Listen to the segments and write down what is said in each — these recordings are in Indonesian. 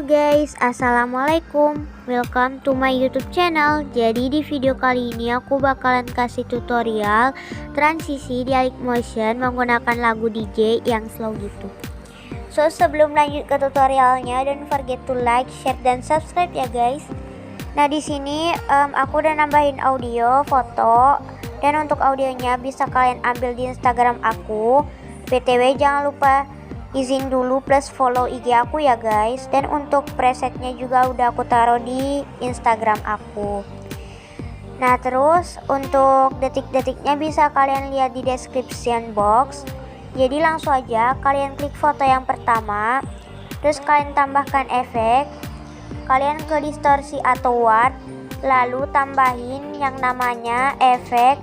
Halo guys, assalamualaikum. Welcome to my YouTube channel. Jadi di video kali ini aku bakalan kasih tutorial transisi di Motion menggunakan lagu DJ yang slow gitu. So sebelum lanjut ke tutorialnya, don't forget to like, share, dan subscribe ya guys. Nah di sini aku udah nambahin audio, foto, dan untuk audionya bisa kalian ambil di Instagram aku. BTW jangan lupa izin dulu plus follow IG aku ya guys. Dan untuk presetnya juga udah aku taruh di Instagram aku. Nah terus untuk detik-detiknya bisa kalian lihat di description box. Jadi langsung aja kalian klik foto yang pertama, terus kalian tambahkan efek, kalian ke distorsi atau warp, lalu tambahin yang namanya efek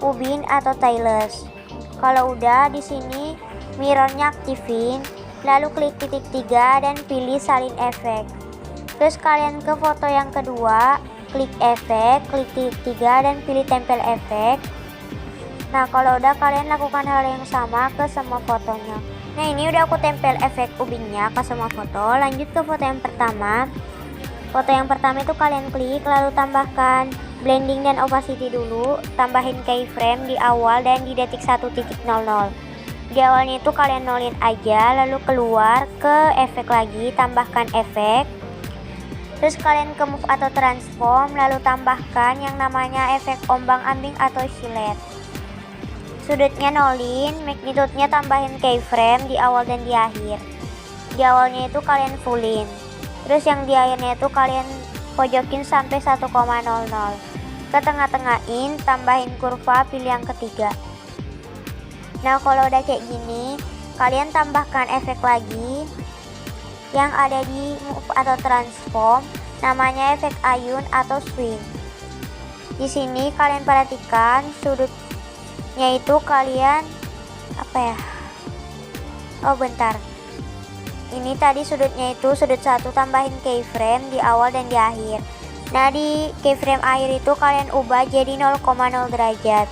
ubin atau tailless. Kalau udah di sini mirrornya aktifin, lalu klik titik 3 dan pilih salin efek. Terus kalian ke foto yang kedua, klik efek, klik titik 3 dan pilih tempel efek. Nah kalau udah kalian lakukan hal yang sama ke semua fotonya. Nah ini udah aku tempel efek ubinnya ke semua foto. Lanjut ke foto yang pertama. Foto yang pertama itu kalian klik, lalu tambahkan blending dan opacity dulu, tambahin keyframe di awal dan di detik 1.00. Di awalnya itu kalian nolin aja, lalu keluar ke efek lagi, tambahkan efek. Terus kalian ke move atau transform, lalu tambahkan yang namanya efek ombang-ambing atau silet. Sudutnya nolin, magnitude-nya tambahin keyframe di awal dan di akhir. Di awalnya itu kalian fullin. Terus yang di akhirnya itu kalian pojokin sampai 1,00. Ke tengah-tengahin, tambahin kurva, pilih yang ketiga. Nah kalau udah kayak gini, kalian tambahkan efek lagi yang ada di move atau transform, namanya efek ayun atau swing. Di sini kalian perhatikan sudutnya itu kalian Oh bentar. Ini tadi sudutnya itu sudut 1, tambahin keyframe di awal dan di akhir. Nah di keyframe akhir itu kalian ubah jadi 0,0 derajat.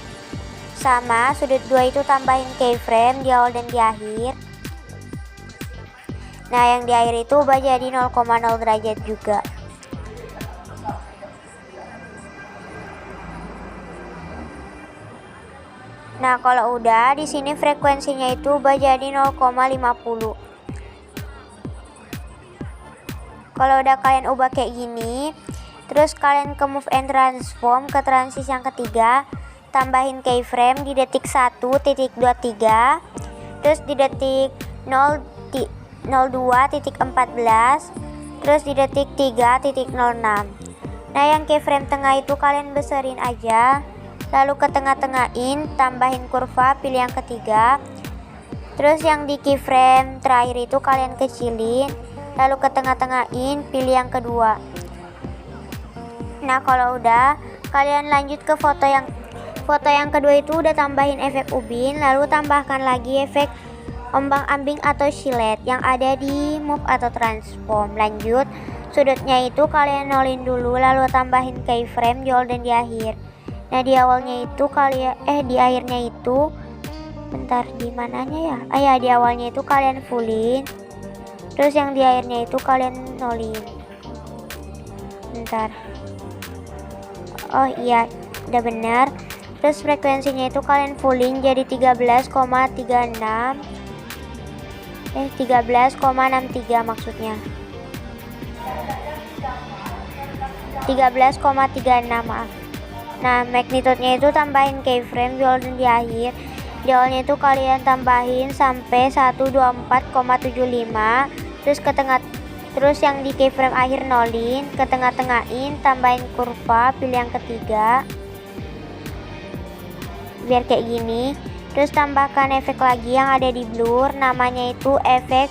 Sama sudut 2 itu tambahin keyframe di awal dan di akhir. Nah yang di akhir itu ubah jadi 0,0 derajat juga. Nah kalau udah di sini frekuensinya itu ubah jadi 0,50. Kalau udah kalian ubah kayak gini, terus kalian ke move and transform ke transisi yang ketiga, tambahin keyframe di detik 1.23, terus di detik 02.14, terus di detik 3.06. Nah yang keyframe tengah itu kalian beserin aja, lalu ke tengah-tengahin, tambahin kurva, pilih yang ketiga. Terus yang di keyframe terakhir itu kalian kecilin, lalu ke tengah-tengahin, pilih yang kedua. Nah kalau udah kalian lanjut ke foto yang kedua itu udah tambahin efek ubin, lalu tambahkan lagi efek ombang-ambing atau silet yang ada di move atau transform. Lanjut sudutnya itu kalian nolin dulu, lalu tambahin keyframe di awal dan di akhir. Nah di awalnya itu di akhirnya itu bentar, di mananya ya? Di awalnya itu kalian fullin, terus yang di akhirnya itu kalian nolin. Bentar. Oh iya, udah benar. Terus frekuensinya itu kalian fullin jadi 13,63 maksudnya. 13,36 maaf. Nah magnitude-nya itu tambahin keyframe di awal dan di akhir. Di awalnya itu kalian tambahin sampai 124,75, terus yang di keyframe akhir nolin, ke tengah-tengahin, tambahin kurva, pilih yang ketiga biar kayak gini. Terus tambahkan efek lagi yang ada di blur, namanya itu efek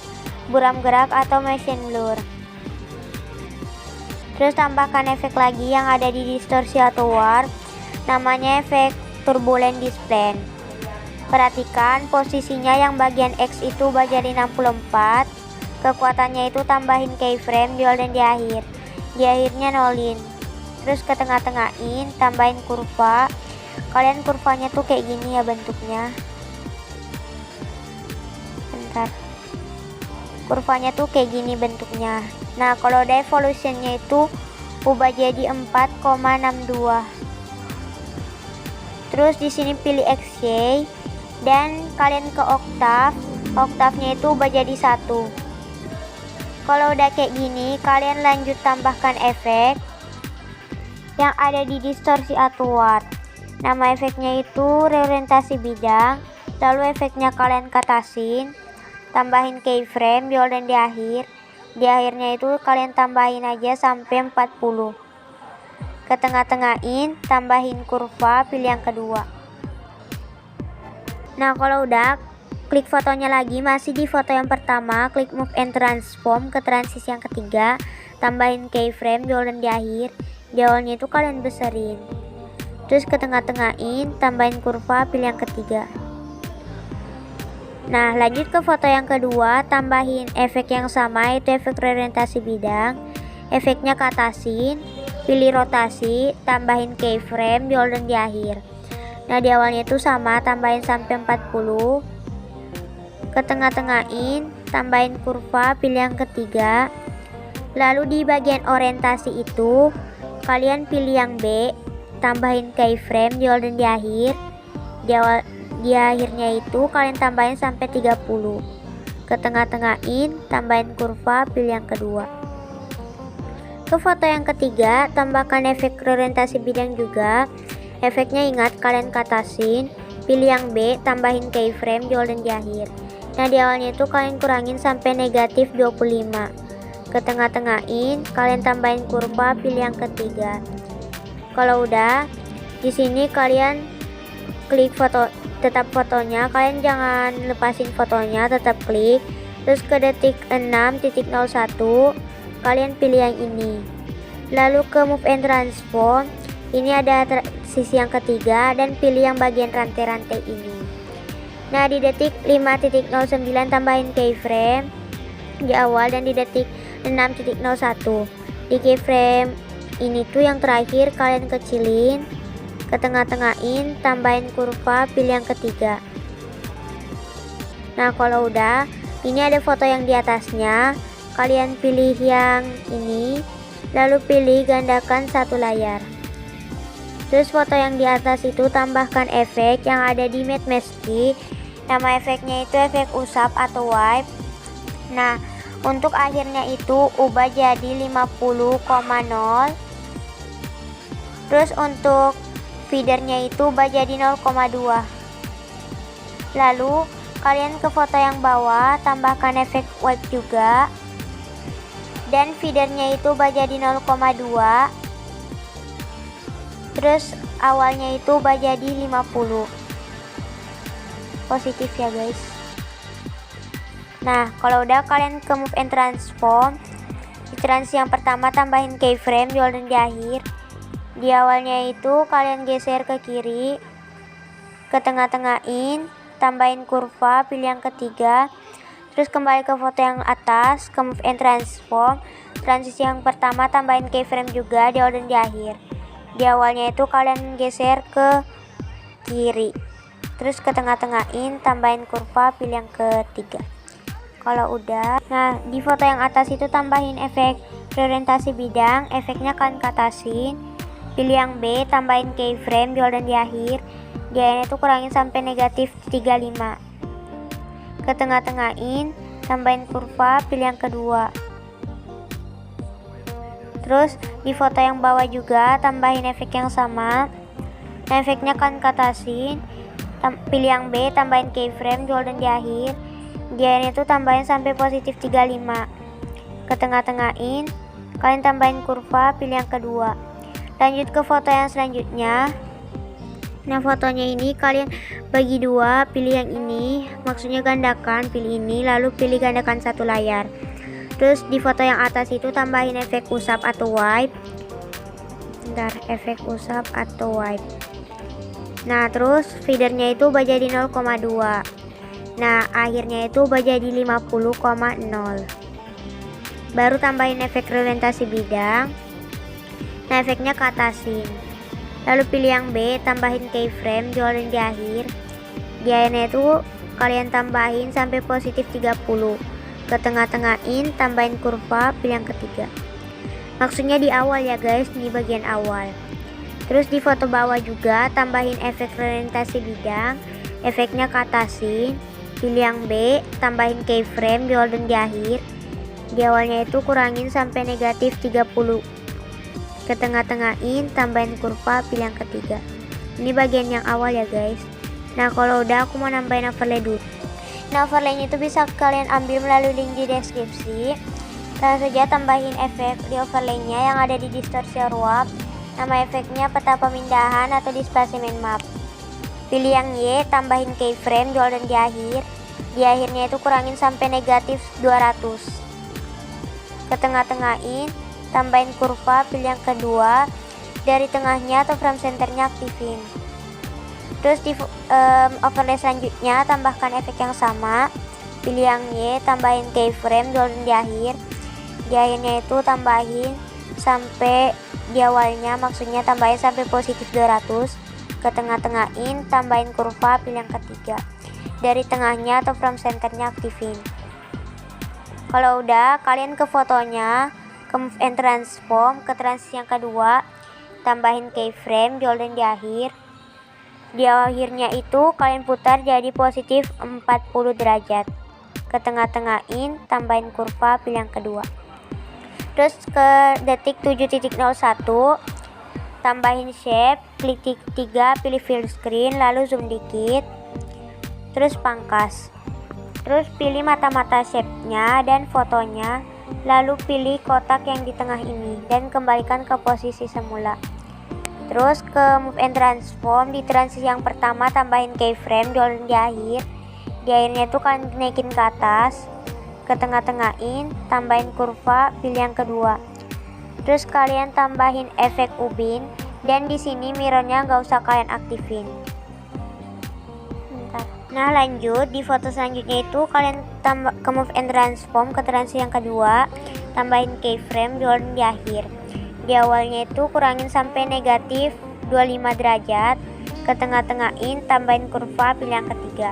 buram gerak atau motion blur. Terus tambahkan efek lagi yang ada di distorsi atau warp, namanya efek turbulent display. Perhatikan posisinya yang bagian X itu jadi 64. Kekuatannya itu tambahin keyframe di awal dan di akhir. Di akhirnya nolin. Terus ke tengah-tengahin, tambahin kurva. Kalian kurvanya tuh kayak gini ya bentuknya. Bentar. Kurvanya tuh kayak gini bentuknya. Nah, kalau udah evolutionnya itu ubah jadi 4,62. Terus di sini pilih XY dan kalian ke octave. Oktavnya itu ubah jadi 1. Kalau udah kayak gini, kalian lanjut tambahkan efek yang ada di distorsi outward. Nama efeknya itu reorientasi bidang. Lalu efeknya kalian katasin, tambahin keyframe di awal dan di akhir. Di akhirnya itu kalian tambahin aja sampai 40. Ke tengah-tengahin, tambahin kurva, pilih yang kedua. Nah, kalau udah, klik fotonya lagi, masih di foto yang pertama, klik move and transform ke transisi yang ketiga, tambahin keyframe di awal dan di akhir. Di awalnya itu kalian beserin. Terus ke tengah-tengahin, tambahin kurva, pilih yang ketiga. Nah, lanjut ke foto yang kedua, tambahin efek yang sama, yaitu efek reorientasi bidang. Efeknya ke atasin, pilih rotasi, tambahin keyframe di awal dan di akhir. Nah, di awalnya itu sama, tambahin sampai 40. Ke tengah-tengahin, tambahin kurva, pilih yang ketiga. Lalu di bagian orientasi itu, kalian pilih yang B, tambahin keyframe di awal dan di akhir. Di akhirnya itu kalian tambahin sampai 30. Ke tengah-tengahin, tambahin kurva, pilih yang kedua. Ke foto yang ketiga, tambahkan efek reorientasi bidang juga. Efeknya ingat kalian katasin, pilih yang B, tambahin keyframe di awal dan di akhir. Nah, di awalnya itu kalian kurangin sampai negatif 25. Ke tengah-tengahin, kalian tambahin kurva, pilih yang ketiga. Kalau udah, di sini kalian klik tetap fotonya, kalian jangan lepasin fotonya, tetap klik. Terus ke detik 6.01, kalian pilih yang ini. Lalu ke move and transform, ini ada sisi yang ketiga dan pilih yang bagian rantai-rantai ini. Nah, di detik 5.09 tambahin keyframe di awal dan di detik 6.01. Di keyframe ini tuh yang terakhir kalian kecilin. Ke tengah-tengahin, tambahin kurva, pilih yang ketiga. Nah, kalau udah, ini ada foto yang di atasnya, kalian pilih yang ini, lalu pilih gandakan satu layar. Terus foto yang di atas itu tambahkan efek yang ada di matte mask. Nama efeknya itu efek usap atau wipe. Nah, untuk akhirnya itu ubah jadi 50,0. Terus untuk feedernya itu ubah jadi 0,2. Lalu kalian ke foto yang bawah, tambahkan efek wipe juga. Dan feedernya itu ubah jadi 0,2. Terus awalnya itu ubah jadi 50. Positif ya guys. Nah, kalau udah kalian ke move and transform. Di transisi yang pertama tambahin keyframe di awal dan di akhir. Di awalnya itu kalian geser ke kiri. Ke tengah-tengahin, tambahin kurva, pilih yang ketiga. Terus kembali ke foto yang atas, ke move and transform. Transisi yang pertama tambahin keyframe juga di awal dan di akhir. Di awalnya itu kalian geser ke kiri. Terus ke tengah-tengahin, tambahin kurva, pilih yang ketiga. Kalau udah, nah di foto yang atas itu tambahin efek reorientasi bidang. Efeknya kalian katasin, pilih yang B, tambahin keyframe di awal dan di akhir. Di akhirnya itu kurangin sampai negatif 35. Ke tengah-tengahin, tambahin kurva, pilih yang kedua. Terus di foto yang bawah juga tambahin efek yang sama. Nah, efeknya kalian katasin, pilih yang B, tambahin keyframe di awal dan di akhir. Di akhirnya itu tambahin sampai positif 35. Ke tengah-tengahin, kalian tambahin kurva, pilih yang kedua. Lanjut ke foto yang selanjutnya. Nah, fotonya ini kalian bagi dua, pilih yang ini, maksudnya gandakan, pilih ini, lalu pilih gandakan satu layar. Terus di foto yang atas itu tambahin efek usap atau wipe. Bentar, efek usap atau wipe. Nah, terus feedernya itu ubah jadi 0,2. Nah, akhirnya itu ubah jadi 50,0. Baru tambahin efek reorientasi bidang. Nah, efeknya ke atasin. Lalu pilih yang B, tambahin keyframe di awal dan di akhir. Di akhirnya itu kalian tambahin sampai positif 30. ke tengah-tengahin, tambahin kurva, pilih yang ketiga. Maksudnya di awal ya guys, di bagian awal. Terus di foto bawah juga tambahin efek orientasi bidang, efeknya ke atasin, pilih yang B, tambahin keyframe di holden di akhir. Di awalnya itu kurangin sampai negatif 30. Ke tengah-tengahin, tambahin kurva, pilih yang ketiga. Ini bagian yang awal ya guys. Nah kalau udah, aku mau nambahin overlay dulu. Nah overlaynya itu bisa kalian ambil melalui link di deskripsi. Langsung saja tambahin efek di overlaynya yang ada di distortion warp. Nama efeknya peta pemindahan atau displacement map. Pilih yang Y, tambahin keyframe di holden di akhir. Di akhirnya itu kurangin sampai negatif 200. Ke tengah-tengahin, tambahin kurva, pilih yang kedua. Dari tengahnya atau frame centernya aktifin. Terus di overlay selanjutnya tambahkan efek yang sama, pilih yang Y, tambahin keyframe di akhir. Di akhirnya itu tambahin sampai di awalnya, maksudnya tambahin sampai positif 200. Ke tengah-tengahin, tambahin kurva, pilih yang ketiga. Dari tengahnya atau frame centernya aktifin. Kalau udah, kalian ke fotonya, ke move and transform, ke transisi yang kedua, tambahin keyframe di holden di akhir. Di akhirnya itu kalian putar jadi positif 40 derajat. Ke tengah-tengahin, tambahin kurva, pilih yang kedua. Terus ke detik 7.01, tambahin shape, klik titik 3, pilih fill screen, lalu zoom dikit. Terus pangkas. Terus pilih mata-mata shape-nya dan fotonya, lalu pilih kotak yang di tengah ini dan kembalikan ke posisi semula. Terus ke move and transform, di transisi yang pertama tambahin keyframe di akhir. Di akhirnya itu kalian naikin ke atas. Ke tengah-tengahin, tambahin kurva, pilih yang kedua. Terus kalian tambahin efek ubin, dan di sini mirrornya nggak usah kalian aktifin. Nah lanjut, di foto selanjutnya itu kalian ke move and transform, ke transisi yang kedua, tambahin keyframe di akhir. Di awalnya itu kurangin sampai negatif 25 derajat. Ke tengah-tengahin, tambahin kurva, pilih yang ketiga.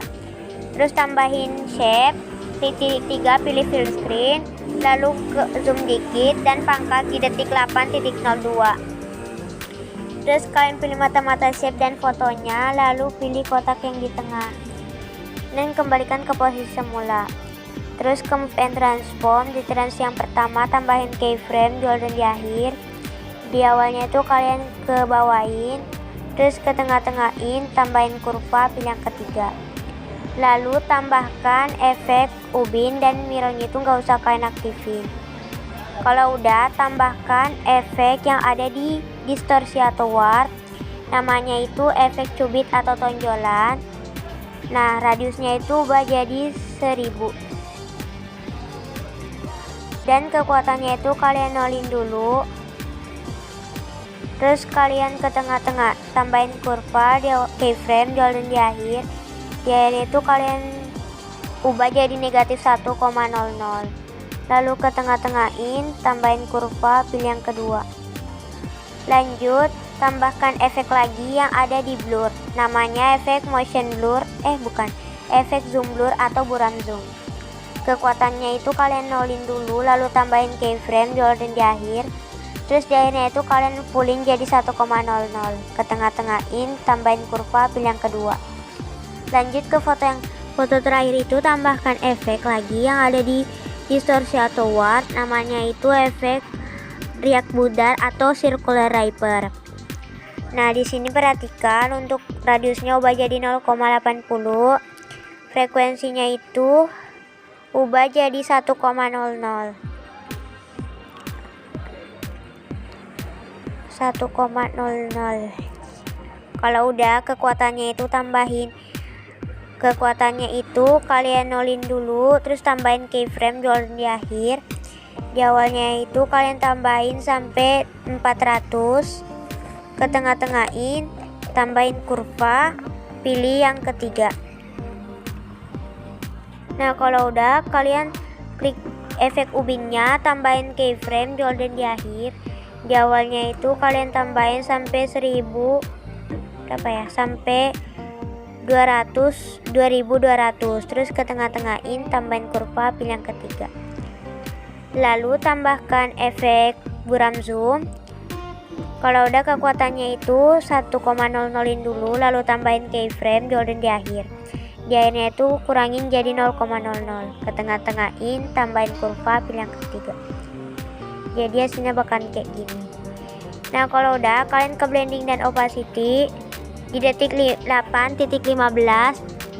Terus tambahin shape, titik 3, pilih fill screen, lalu ke zoom dikit dan pangkas di detik 8.02. Terus kalian pilih mata-mata shape dan fotonya, lalu pilih kotak yang di tengah dan kembalikan ke posisi semula. Terus ke move and transform, di transisi yang pertama tambahin keyframe di holden di akhir. Di awalnya itu kalian ke bawahin, terus ke tengah-tengahin, tambahin kurva, pilih yang ketiga. Lalu tambahkan efek ubin dan mirrornya itu nggak usah kalian aktifin. Kalau udah, tambahkan efek yang ada di distorsi atau warp. Namanya itu efek cubit atau tonjolan. Nah radiusnya itu ubah jadi 1000. Dan kekuatannya itu kalian nolin dulu. Terus kalian ke tengah-tengah, tambahin kurva, di keyframe di holden di akhir. Di akhir itu kalian ubah jadi negatif 1,00. Lalu ke tengah-tengahin, tambahin kurva, pilih yang kedua. Lanjut, tambahkan efek lagi yang ada di blur. Namanya efek motion blur, efek zoom blur atau buram zoom. Kekuatannya itu kalian nolin dulu, lalu tambahin keyframe di holden di akhir. Terus di akhirnya itu kalian fullin jadi 1,00. Ke tengah-tengahin, tambahin kurva, pilih yang kedua. Lanjut ke foto terakhir itu tambahkan efek lagi yang ada di distorsi atau warp. Namanya itu efek riak budar atau circular riper. Nah di sini perhatikan untuk radiusnya ubah jadi 0,80. Frekuensinya itu ubah jadi 1,00. Kalau udah, kekuatannya itu kalian nolin dulu, terus tambahin keyframe di akhir. Di awalnya itu kalian tambahin sampai 400. Ke tengah-tengahin, tambahin kurva, pilih yang ketiga. Nah kalau udah, kalian klik efek ubinnya, tambahin keyframe di akhir. Di awalnya itu kalian tambahin sampai 1000 sampai 2200, terus ke tengah-tengahin, tambahin kurva, pilih yang ketiga. Lalu tambahkan efek buram zoom. Kalau udah kekuatannya itu 1,00in dulu, lalu tambahin keyframe golden di akhir. Di akhirnya itu kurangin jadi 0,00, ke tengah-tengahin, tambahin kurva, pilih yang ketiga. Jadi hasilnya bakalan kayak gini. Nah kalau udah, kalian ke blending dan opacity di detik 8.15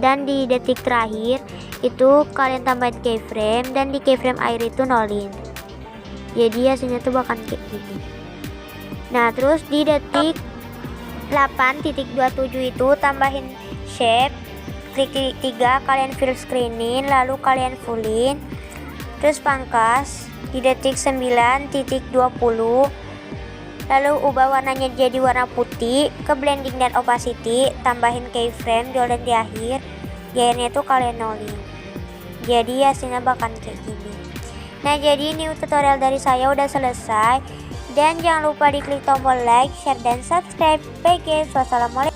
dan di detik terakhir itu kalian tambahin keyframe, dan di keyframe air itu nolin. Jadi hasilnya tuh bakalan kayak gini. Nah terus di detik 8.27 itu tambahin shape, klik 3, kalian fill screenin, lalu kalian fullin, terus pangkas di detik 9.20, lalu ubah warnanya jadi warna putih, ke blending dan opacity, tambahin keyframe golden di akhir. Di akhirnya itu kalian nolin. Jadi hasilnya bakalan kayak gini. Nah jadi ini tutorial dari saya udah selesai. Dan jangan lupa diklik tombol like, share, dan subscribe. Bye guys, wassalamualaikum.